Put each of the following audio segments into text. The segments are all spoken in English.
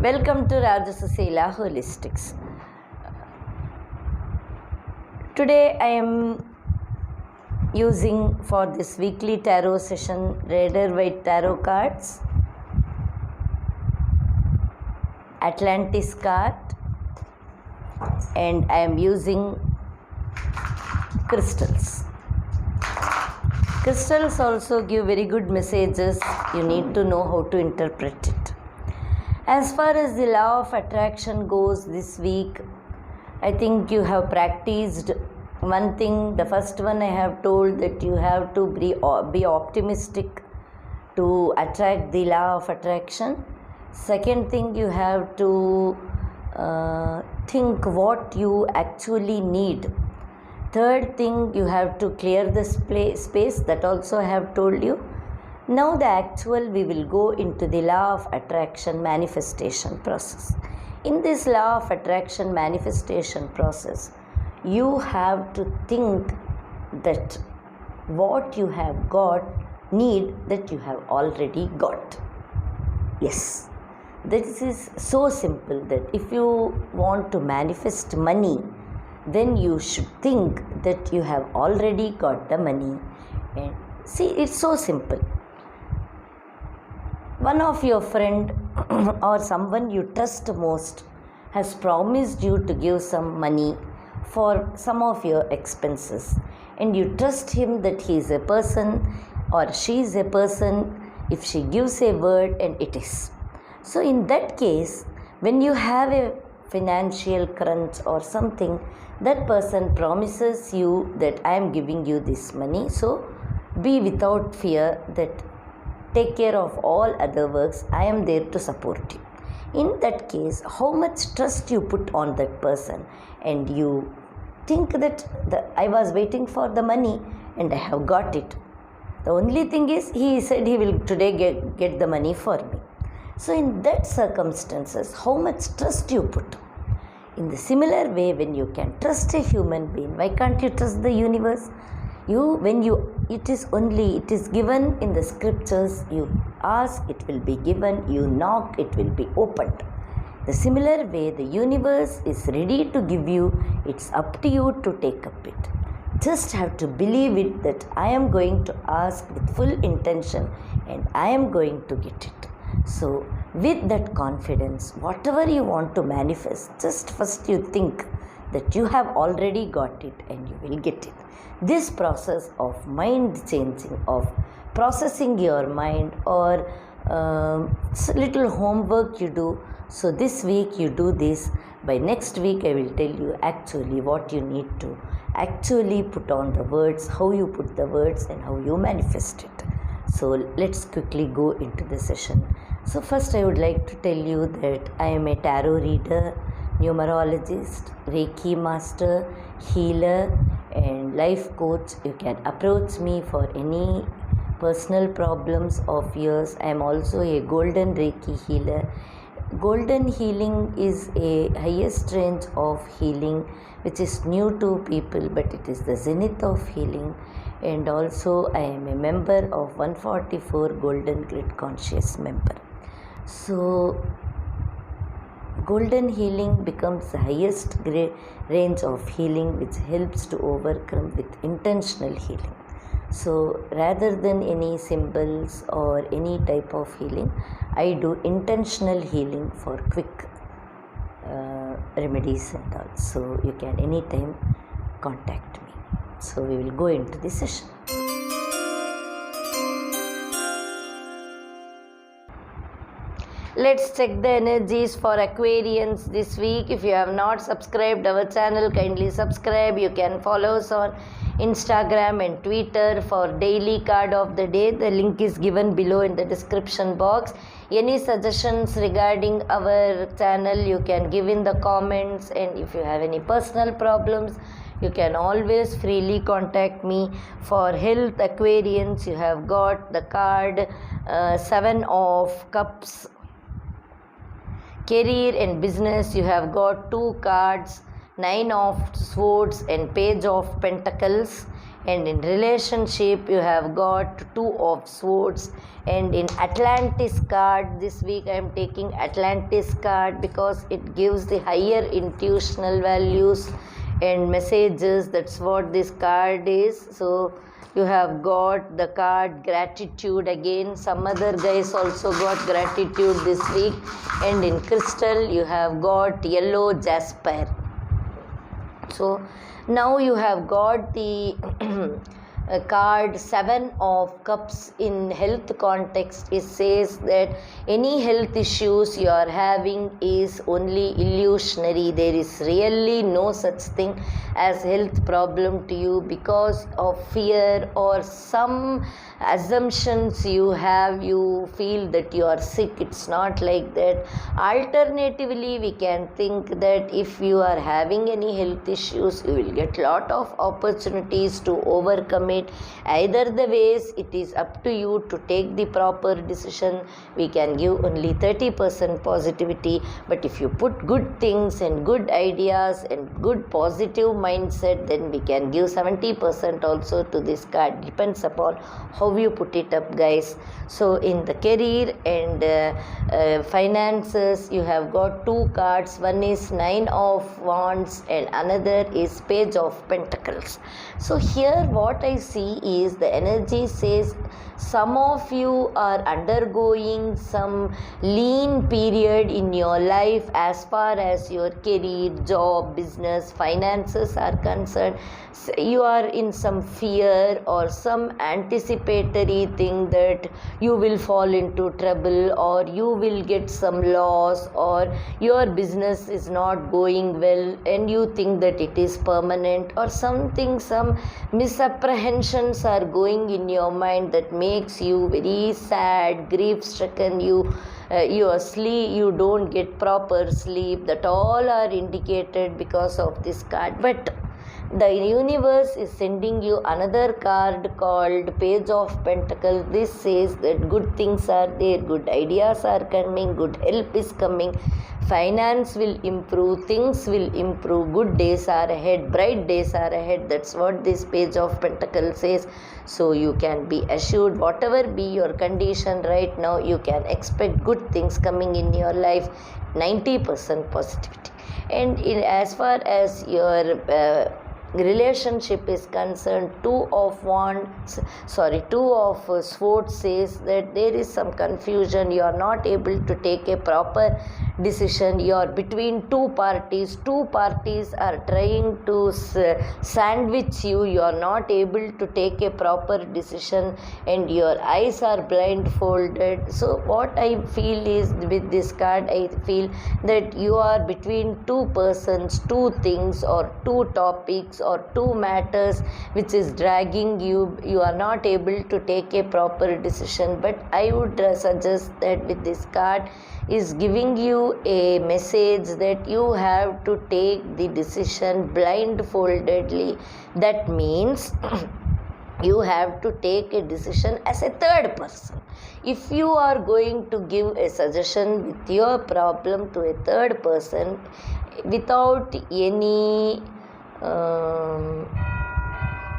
Welcome to Rajasasila Holistics. Today I am using for this weekly tarot session Rider-Waite tarot cards, Atlantis card, and I am using crystals. Crystals also give very good messages. You need to know how to interpret it. As far as the law of attraction goes this week, I think you have practiced one thing. The first one I have told that you have to be optimistic to attract the law of attraction. Second thing, you have to think what you actually need. Third thing, you have to clear the space. That also I have told you. Now the actual, we will go into the law of attraction manifestation process. In this law of attraction manifestation process, you have to think that what you have got, need that you have already got. Yes, this is so simple that if you want to manifest money, then you should think that you have already got the money. And see, it's so simple. One of your friend or someone you trust most has promised you to give some money for some of your expenses, and you trust him that he is a person or she is a person if she gives a word, and it is. So in that case, when you have a financial crunch or something, that person promises you that I am giving you this money, so be without fear, that take care of all other works, I am there to support you. In that case, how much trust you put on that person, and you think that I was waiting for the money and I have got it. The only thing is, he said he will today get the money for me. So in that circumstances, how much trust you put? In the similar way, when you can trust a human being, why can't you trust the universe? It is given in the scriptures. You ask, it will be given. You knock, it will be opened. The similar way, the universe is ready to give you. It's up to you to take up it. Just have to believe it, that I am going to ask with full intention and I am going to get it. So with that confidence, whatever you want to manifest, just first you think that you have already got it and you will get it. This process of mind changing, of processing your mind, or little homework you do. So this week you do this. By next week I will tell you actually what you need to actually put on the words, how you put the words and how you manifest it. So let's quickly go into the session. So first I would like to tell you that I am a tarot reader, numerologist, Reiki master, healer and life coach. You can approach me for any personal problems of yours. I am also a golden Reiki healer. Golden healing is a highest range of healing which is new to people, but it is the zenith of healing. And also I am a member of 144 Golden Grid Conscious member. So golden healing becomes the highest range of healing, which helps to overcome with intentional healing. So rather than any symbols or any type of healing, I do intentional healing for quick remedies and all. So you can anytime contact me. So we will go into the session. Let's check the energies for Aquarians this week. If you have not subscribed our channel, kindly subscribe. You can follow us on Instagram and Twitter for daily card of the day. The link is given below in the description box. Any suggestions regarding our channel, you can give in the comments, and if you have any personal problems, you can always freely contact me. For health, Aquarians, you have got the card 7 of Cups. Career and business, you have got 2 cards, 9 of Swords and Page of Pentacles. And in relationship, you have got Two of Swords. And in Atlantis card, this week I am taking Atlantis card because it gives the higher intuitional values and messages. That's what this card is. So you have got the card Gratitude again. Some other guys also got Gratitude this week. And in crystal, you have got Yellow Jasper. So now you have got the card Seven of Cups. In health context, it says that any health issues you are having is only illusionary. There is really no such thing as health problem to you because of fear or some assumptions you have. You feel that you are sick. It's not like that. Alternatively, we can think that if you are having any health issues, you will get lot of opportunities to overcome it. Either the ways, it is up to you to take the proper decision. We can give only 30% positivity, but if you put good things and good ideas and good positive mindset, then we can give 70% also to this card. Depends upon how you put it up, guys. So in the career and finances, you have got two cards. One is Nine of Wands and another is Page of Pentacles. So here what I see is the energy says some of you are undergoing some lean period in your life as far as your career, job, business, finances are concerned. You are in some fear or some anticipatory thing that you will fall into trouble or you will get some loss or your business is not going well and you think that it is permanent or something, some misapprehensions are going in your mind that makes you very sad, grief stricken. You sleep, you don't get proper sleep. That all are indicated because of this card. But the universe is sending you another card called Page of Pentacles. This says that good things are there, good ideas are coming, good help is coming, finance will improve, things will improve, good days are ahead, bright days are ahead. That's what this Page of Pentacles says. So you can be assured, whatever be your condition right now, you can expect good things coming in your life. 90% positivity. And as far as your relationship is concerned, Two of Swords says that there is some confusion. You are not able to take a proper decision. You are between two parties are trying to sandwich you. You are not able to take a proper decision and your eyes are blindfolded. So what I feel is, with this card, I feel that you are between two persons, two things or two topics or two matters which is dragging you. You are not able to take a proper decision. But I would suggest that with this card is giving you a message that you have to take the decision blindfoldedly. That means you have to take a decision as a third person. If you are going to give a suggestion with your problem to a third person without any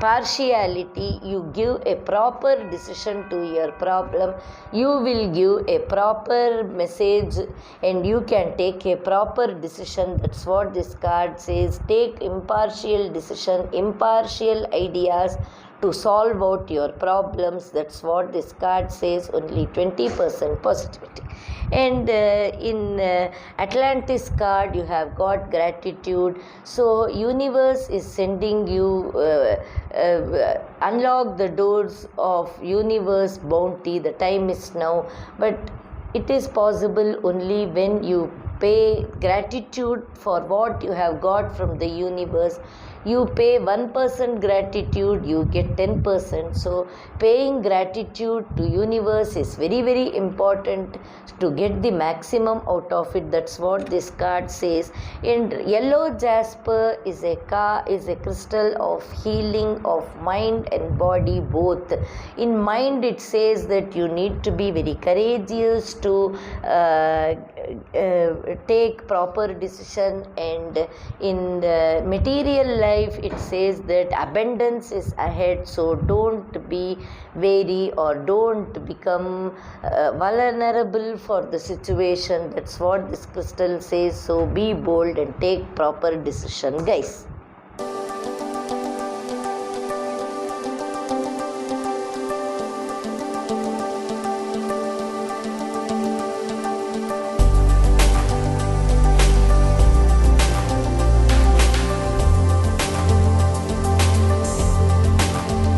partiality, you give a proper decision to your problem, you will give a proper message and you can take a proper decision. That's what this card says. Take impartial decision, impartial ideas to solve out your problems. That's what this card says. Only 20% positivity. And in Atlantis card, you have got Gratitude. So universe is sending you unlock the doors of universe bounty. The time is now, but it is possible only when you pay gratitude for what you have got from the universe. You pay 1% gratitude, you get 10%. So paying gratitude to universe is very, very important to get the maximum out of it. That's what this card says. And Yellow Jasper is a crystal of healing of mind and body both. In mind, it says that you need to be very courageous to take proper decision. And in the material life it says that abundance is ahead, so don't be wary or don't become vulnerable for the situation. That's what this crystal says. So be bold and take proper decision, guys.